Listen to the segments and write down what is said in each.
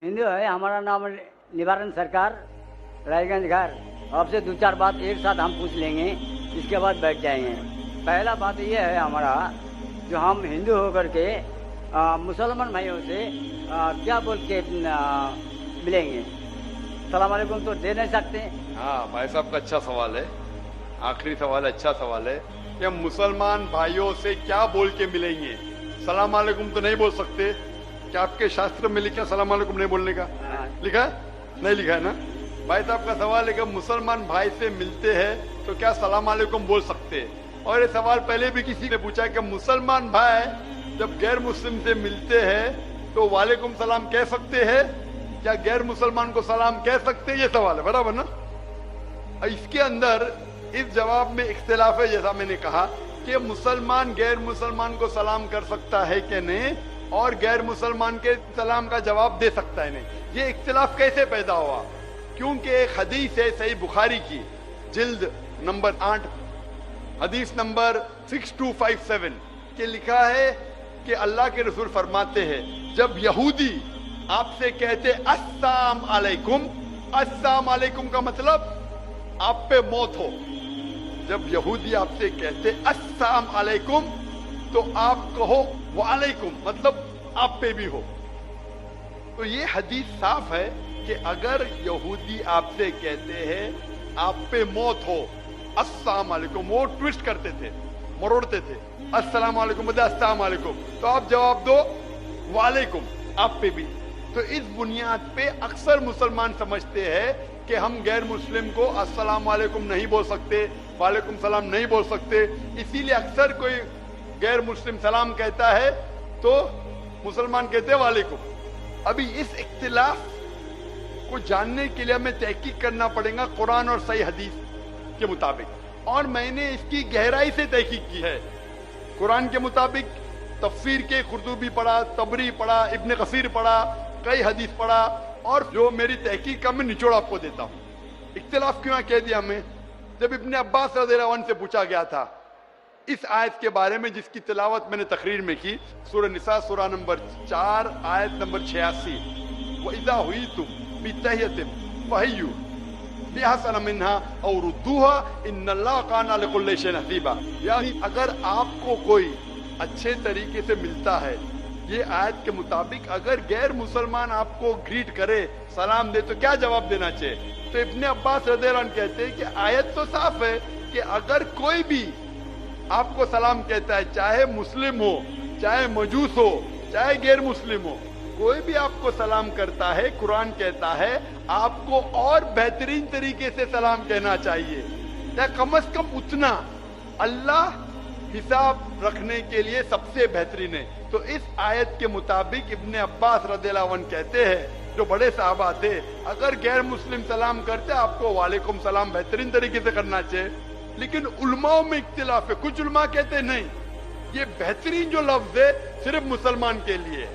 हिंदू है। हमारा नाम निवारण सरकार, रायगंज घर। आपसे दो चार बात एक साथ हम पूछ लेंगे, इसके बाद बैठ जाएंगे। पहला बात ये है हमारा, जो हम हिंदू होकर के मुसलमान भाइयों से क्या बोल के मिलेंगे? सलाम अलैकुम तो दे नहीं सकते। हाँ भाई साहब का अच्छा सवाल है, आखिरी सवाल है, अच्छा सवाल है कि हम मुसलमान भाइयों से क्या बोल के मिलेंगे? सलाम अलैकुम तो नहीं बोल सकते। क्या आपके शास्त्र में लिखा सलाम अलैकुम नहीं बोलने का? लिखा है? नहीं लिखा है ना? भाई साहब का सवाल है कि मुसलमान भाई से मिलते हैं तो क्या सलाम अलैकुम बोल सकते हैं? और ये सवाल पहले भी किसी ने पूछा कि मुसलमान भाई जब गैर मुस्लिम से मिलते हैं तो वालेकुम सलाम कह सकते हैं? क्या गैर मुसलमान को सलाम कह सकते हैं? ये सवाल है, बराबर ना? इसके अंदर इस जवाब में इख्तिलाफ है, जैसा मैंने कहा कि मुसलमान गैर मुसलमान को सलाम कर सकता है कि नहीं, और गैर मुसलमान के सलाम का जवाब दे सकता है नहीं। ये इख्तिलाफ कैसे पैदा हुआ? क्योंकि एक हदीस है सही बुखारी की, जिल्द नंबर 8, हदीस नंबर 6257 के लिखा है कि अल्लाह के रसूल फरमाते हैं, जब यहूदी आपसे कहते अस्सलाम अलैकुम, अस्सलाम अलैकुम का मतलब आप पे मौत हो। जब यहूदी आपसे कहते अस्सलाम अलैकुम तो आप कहो वालेकुम, मतलब आप पे भी हो। तो ये हदीस साफ है कि अगर यहूदी आपसे कहते हैं आप पे मौत हो, अस्सलाम अलैकुम, वो ट्विस्ट करते थे, मरोड़ते थे, अस्सलाम अलैकुम मतलब अस्सलाम अलैकुम, तो आप जवाब दो वालेकुम, आप पे भी। तो इस बुनियाद पे अक्सर मुसलमान समझते हैं कि हम गैर मुस्लिम को अस्सलाम वालेकुम नहीं बोल सकते, वालेकुम सलाम नहीं बोल सकते। इसीलिए अक्सर कोई गैर मुस्लिम सलाम कहता है तो मुसलमान कहते हैं वालेकुम। अभी इस इख्तिलाफ को जानने के लिए हमें तहकीक करना पड़ेगा कुरान और सही हदीस के मुताबिक, और मैंने इसकी गहराई से तहकीक की है। कुरान के मुताबिक तफसीर के कुर्तुबी पढ़ा, तबरी पढ़ा, इब्न कसीर पढ़ा, कई हदीस पढ़ा, और जो मेरी तहकीक का मैं निचोड़ आपको देता हूँ। इख्तिलाफ क्यों कह दिया हमें? जब इब्न अब्बास रज़ियल्लाहु अन्हु से पूछा गया था इस आयत के बारे में जिसकी तिलावत मैंने तकरीर में की, सूरह निसा सूरह नंबर 4 आयत नंबर 86, वइज़ा हुय्यितुम बितहियतिन फहय्यू बिअहसना मिन्हा औ रुद्दूहा इन्नल्लाह काना लिकुल्लि शैइन हसीबा। यानी अगर आपको कोई अच्छे तरीके से मिलता है, ये आयत के मुताबिक अगर गैर मुसलमान आपको ग्रीट करे, सलाम दे, तो क्या जवाब देना चाहिए? तो इब्न अब्बास रज़ियल्लाहु अन्हु कहते हैं कि आयत तो साफ है कि अगर कोई भी आपको सलाम कहता है, चाहे मुस्लिम हो, चाहे मजूस हो, चाहे गैर मुस्लिम हो, कोई भी आपको सलाम करता है, कुरान कहता है आपको और बेहतरीन तरीके से सलाम कहना चाहिए, या कम से कम उतना। अल्लाह हिसाब रखने के लिए सबसे बेहतरीन है। तो इस आयत के मुताबिक इब्न अब्बास रज़ियल्लाहु अन्हु कहते हैं, जो बड़े साहबा थे, अगर गैर मुस्लिम सलाम करते आपको वालेकुम सलाम बेहतरीन तरीके से करना चाहिए। लेकिन उलमाओं में इख्तिलाफ है, कुछ उलमा कहते नहीं, ये बेहतरीन जो लफ्ज है सिर्फ मुसलमान के लिए है,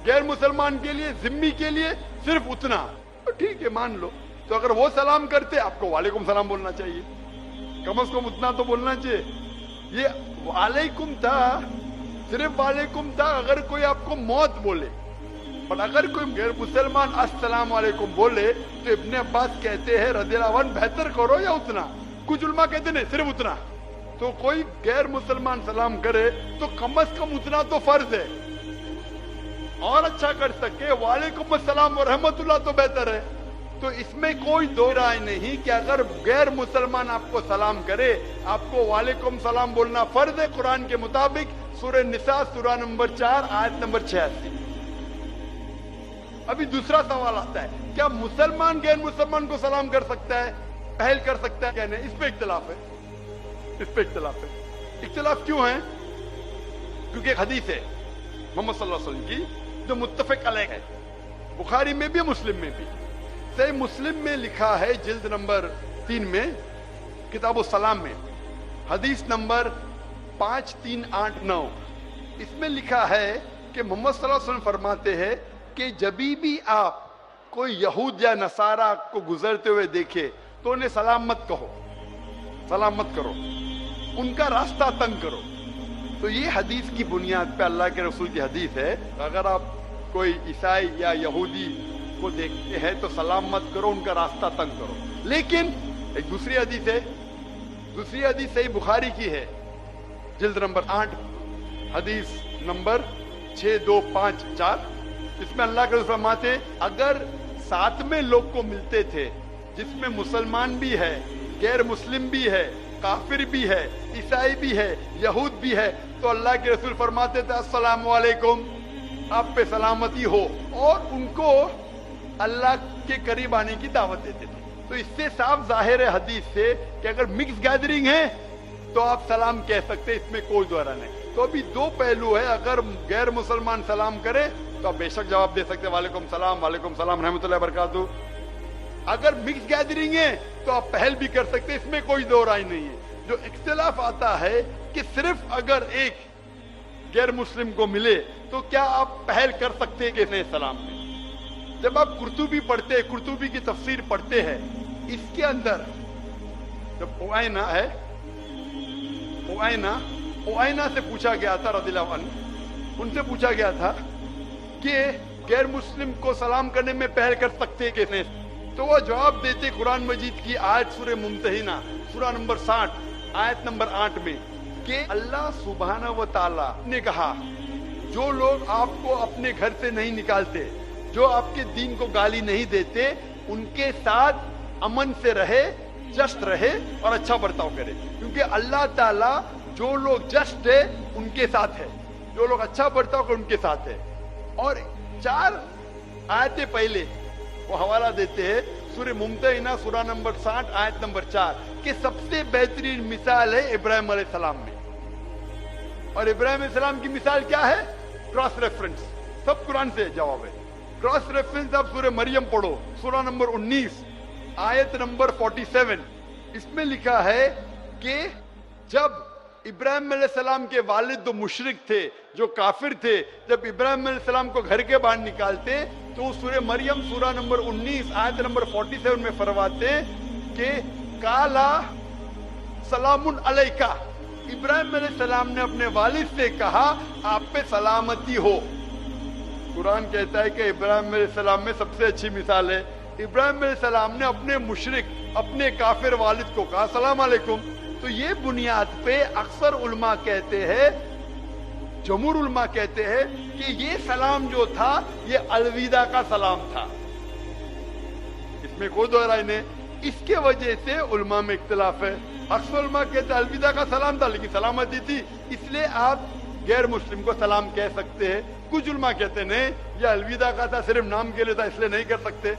गैर मुसलमान के लिए, जिम्मी के लिए सिर्फ उतना। तो ठीक है, मान लो। तो अगर वो सलाम करते आपको वालेकुम सलाम बोलना चाहिए, कम से कम उतना तो बोलना चाहिए। ये वालेकुम था, सिर्फ वालेकुम था अगर कोई आपको मौत बोले, पर अगर कोई गैर मुसलमान अस्सलाम वालेकुम बोले तो इब्न अब्बास कहते हैं रज़ियल्लाहु अन्हु बेहतर करो या उतना। कुछ उलमा कहते नहीं सिर्फ उतना। तो कोई गैर मुसलमान सलाम करे तो कम से कम उतना तो फर्ज है, और अच्छा कर सके वालेकुम अस्सलाम व रहमतुल्लाह तो बेहतर है। तो इसमें कोई दो राय नहीं कि अगर गैर मुसलमान आपको सलाम करे, आपको वालेकुम सलाम बोलना फर्ज है कुरान के मुताबिक, सूरह निसा सूरह नंबर 4 आयत नंबर 86। अभी दूसरा सवाल आता है, क्या मुसलमान गैर मुसलमान को सलाम कर सकता है, पहल कर सकता है क्या नहीं? इस पे इख्तिलाफ है, इस पे इख्तिलाफ है। इख्तिलाफ क्यों है? क्योंकि एक हदीस है मोहम्मद सल्लल्लाहु अलैहि वसल्लम की जो मुत्तफक अलैह है, बुखारी में भी मुस्लिम में भी। सही मुस्लिम में लिखा है जिल्द नंबर 3 में, किताबुस सलाम में, हदीस नंबर 5389, इसमें लिखा है कि मोहम्मद सल्लल्लाहु अलैहि वसल्लम फरमाते हैं कि जभी भी आप कोई यहूद या नसारा को गुजरते हुए देखे तो उन्हें सलाम मत कहो, सलाम मत करो, उनका रास्ता तंग करो। तो ये हदीस की बुनियाद पे, अल्लाह के रसूल की हदीस है, अगर आप कोई ईसाई या यहूदी को देखते हैं तो सलाम मत करो, उनका रास्ता तंग करो। लेकिन एक दूसरी हदीस सही बुखारी की है, जिल्द नंबर 8 हदीस नंबर 6254, इसमें अल्लाह के रसूल फरमाते अगर साथ में लोग को मिलते थे जिसमें मुसलमान भी है, गैर मुस्लिम भी है, काफिर भी है, ईसाई भी है, यहूद भी है, तो अल्लाह के रसूल फरमाते थे अस्सलाम वालेकुम, आप पे सलामती हो, और उनको अल्लाह के करीब आने की दावत देते थे। तो इससे साफ जाहिर है हदीस से कि अगर मिक्स गैदरिंग है तो आप सलाम कह सकते, इसमें कोई दोहरा नहीं। तो अभी दो पहलू है, अगर गैर मुसलमान सलाम करे तो आप बेशक जवाब दे सकते वालेकुम सलाम रहमतुल्लाहि बरकातहू। अगर मिक्स गैदरिंग है तो आप पहल भी कर सकते, इसमें कोई दो राय नहीं है। जो इख्तिलाफ आता है कि सिर्फ अगर एक गैर मुस्लिम को मिले तो क्या आप पहल कर सकते हैं कि नहीं सलाम में। जब आप कुर्तुबी पढ़ते हैं, कुर्तुबी की तफसीर पढ़ते हैं, इसके अंदर जब ओआइना से पूछा गया था रदियल्लाहु अन्हु, उनसे पूछा गया था कि गैर मुस्लिम को सलाम करने में पहल कर सकते हैं कि नहीं, तो वो जवाब देते कुरान मजीद की आयत सूरह मुम्तहिना सूरह नंबर 60 आयत नंबर 8 में कि अल्लाह सुब्हानहू व तआला ने कहा जो लोग आपको अपने घर से नहीं निकालते, जो आपके दीन को गाली नहीं देते, उनके साथ अमन से रहे, जस्ट रहे और अच्छा बर्ताव करे, क्योंकि अल्लाह ताला जो लोग जस्ट है उनके साथ है, जो लोग अच्छा बर्ताव कर उनके साथ है। और 4 आयतें पहले वो हवाला देते हैं सूरह मुम्तहिना सूरह नंबर 60 आयत नंबर 4 कि सबसे बेहतरीन मिसाल है इब्राहिम अलैहिस्सलाम में। और इब्राहिम अलैहिस्सलाम की मिसाल क्या है? क्रॉस रेफरेंस, सब कुरान से जवाब है। क्रॉस रेफरेंस आप सूरह मरियम पढ़ो, सूरह नंबर 19 आयत नंबर 47, इसमें लिखा है कि जब इब्राहिम अलैहिस्सलाम के वालिद तो मुशरिक थे, जो काफिर थे, जब इब्राहिम अलैहिस्सलाम को घर के बाहर निकालते तो सूरह मरियम सूरह नंबर 19 आयत नंबर 47 में फरमाते कि काला सलामुन अलैका, इब्राहिम अलैहिस्सलाम ने अपने वालिद से कहा आप पे सलामती हो। कुरान कहता है कि इब्राहिम अलैहिस्सलाम में सबसे अच्छी मिसाल है, इब्राहिम अलैहिस्सलाम ने अपने मुशरिक, अपने काफिर वालिद को कहा सलाम अलैकुम। तो ये बुनियाद पे अक्सर उलमा कहते हैं, जमहूर उलमा कहते हैं कि ये सलाम जो था ये अलविदा का सलाम था, इसमें कोई दो राय नहीं। इसके वजह से उलमा में इख्तिलाफ है। अक्सर उलमा कहते हैं अलविदा का सलाम था लेकिन सलामती थी, इसलिए आप गैर मुस्लिम को सलाम कह सकते हैं। कुछ उलमा कहते नहीं ये अलविदा का था, सिर्फ नाम के लिए था, इसलिए नहीं कर सकते।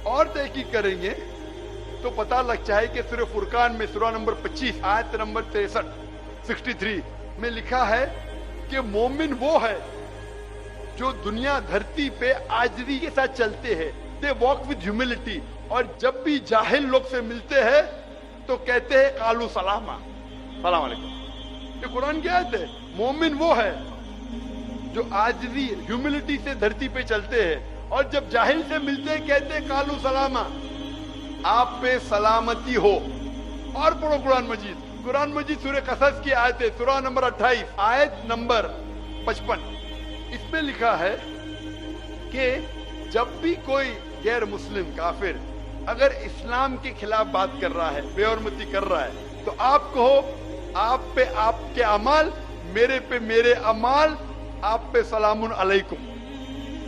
और तहकीक करेंगे तो पता लगता है कि सूरह फुरकान में सूरह नंबर 25 आयत नंबर 63 में लिखा है कि मोमिन वो है जो दुनिया धरती पे आजिज़ी के साथ चलते हैं, दे वॉक विद ह्यूमिलिटी, और जब भी जाहिल लोग से मिलते हैं तो कहते हैं कालू सलामा, सलाम अलैकुम। ये कुरान की आयत है। मोमिन वो है जो आजिज़ी ह्यूमिलिटी से धरती पे चलते हैं और जब जाहिल से मिलते हैं कहते हैं कालू सलामा, आप पे सलामती हो। और पढ़ो कुरान मजीद सूरह कसस की आयत है सूरह नंबर 28 आयत नंबर 55, इसमें लिखा है कि जब भी कोई गैर मुस्लिम काफिर अगर इस्लाम के खिलाफ बात कर रहा है, बेहरमती कर रहा है, तो आप कहो आप पे आपके अमाल, मेरे पे मेरे अमाल, आप पे सलामुन अलैकुम।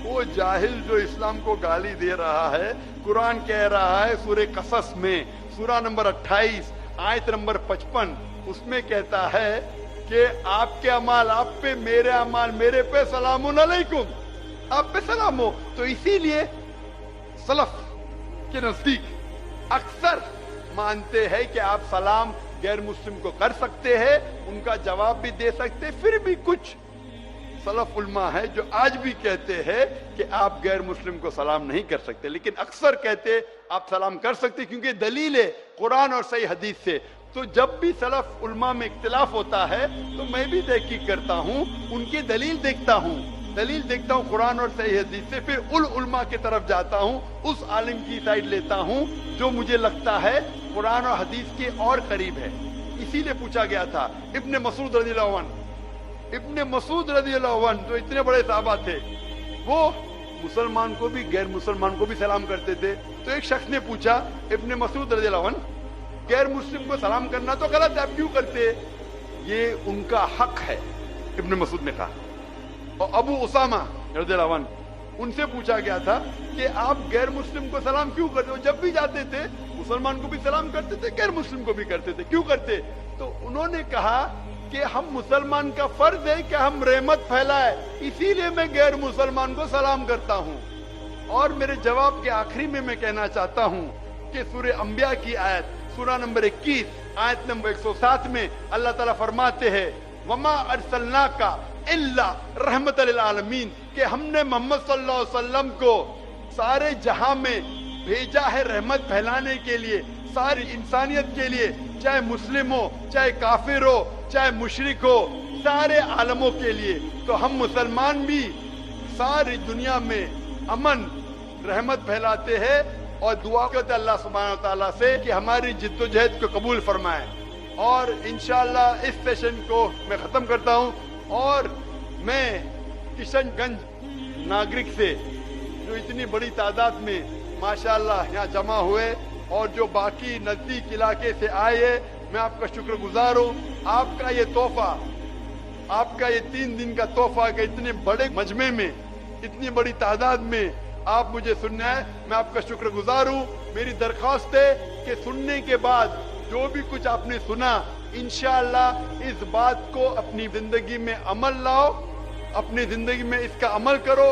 वो जाहिल जो इस्लाम को गाली दे रहा है, कुरान कह रहा है सूरह कसस में सूरह नंबर 28 आयत नंबर 55, उसमें कहता है कि आपके अमाल आप पे, मेरे अमाल मेरे पे, सलामुन अलैकुम, आप पे सलाम हो। तो इसीलिए सलफ के नजदीक अक्सर मानते हैं कि आप सलाम गैर मुस्लिम को कर सकते हैं, उनका जवाब भी दे सकते। फिर भी कुछ सलफ उलमा है जो आज भी कहते हैं कि आप गैर मुस्लिम को सलाम नहीं कर सकते, लेकिन अक्सर कहते आप सलाम कर सकते क्योंकि दलील है कुरान और सही हदीस से। तो जब भी सलफ उलमा में इख्तिलाफ होता है तो मैं भी तहकीक करता हूँ, उनकी दलील देखता हूँ कुरान और सही हदीस से, फिर उलमा की तरफ जाता हूँ, उस आलिम की साइड लेता हूँ जो मुझे लगता है कुरान और हदीस के और करीब है। इसीलिए पूछा गया था इब्ने मसूद रज़ियल्लाहु अन्हु जो इतने बड़े साहबा थे, وہ मुसलमान को भी गैर मुसलमान को भी सलाम करते थे। तो एक शख्स ने पूछा इब्ने मसूद रज़ियल्लाहु अन्हु, गैर मुस्लिम को सलाम करना तो गलत है, आप क्यों करते? ये उनका हक है, इब्ने मसूद ने कहा। और अबू उसामा रज़ियल्लाहु अन्हु, उनसे पूछा गया था कि आप गैर मुस्लिम को सलाम क्यों करते हो? जब भी जाते थे मुसलमान को भी सलाम करते थे, गैर मुस्लिम को भी करते थे, क्यों करते? तो उन्होंने कहा कि हम मुसलमान का फर्ज है कि हम रहमत फैलाए, इसीलिए मैं गैर मुसलमान को सलाम करता हूँ। और मेरे जवाब के आखिरी में मैं कहना चाहता हूँ कि सूरह अंबिया की आयत, सूरा नंबर 21 आयत नंबर 107 में अल्लाह ताला फरमाते हैं, वमा अरसलनाका इल्ला रहमतल लिल आलमीन, कि हमने मोहम्मद सल्लल्लाहु अलैहि वसल्लम को सारे जहां में भेजा है रहमत फैलाने के लिए, सारी इंसानियत के लिए, चाहे मुस्लिम हो, चाहे काफिर हो, चाहे मुशरिक हो, सारे आलमों के लिए। तो हम मुसलमान भी सारी दुनिया में अमन रहमत फैलाते हैं और दुआ करते अल्लाह सुब्हानहू व तआला से कि हमारी जिद्दोजहद को कबूल फरमाए। और इंशाअल्लाह इस सेशन को मैं खत्म करता हूँ और मैं किशनगंज नागरिक से जो इतनी बड़ी तादाद में माशाअल्लाह यहाँ जमा हुए और जो बाकी नजदीक इलाके से आए, मैं आपका शुक्रगुजार हूँ। आपका ये तोहफा, आपका ये 3 दिन का तोहफा कि इतने बड़े मजमे में, इतनी बड़ी तादाद में आप मुझे सुनना है, मैं आपका शुक्रगुजार हूँ। मेरी दरख्वास्त है कि सुनने के बाद जो भी कुछ आपने सुना, इंशाअल्लाह इस बात को अपनी जिंदगी में अमल लाओ, अपनी जिंदगी में इसका अमल करो।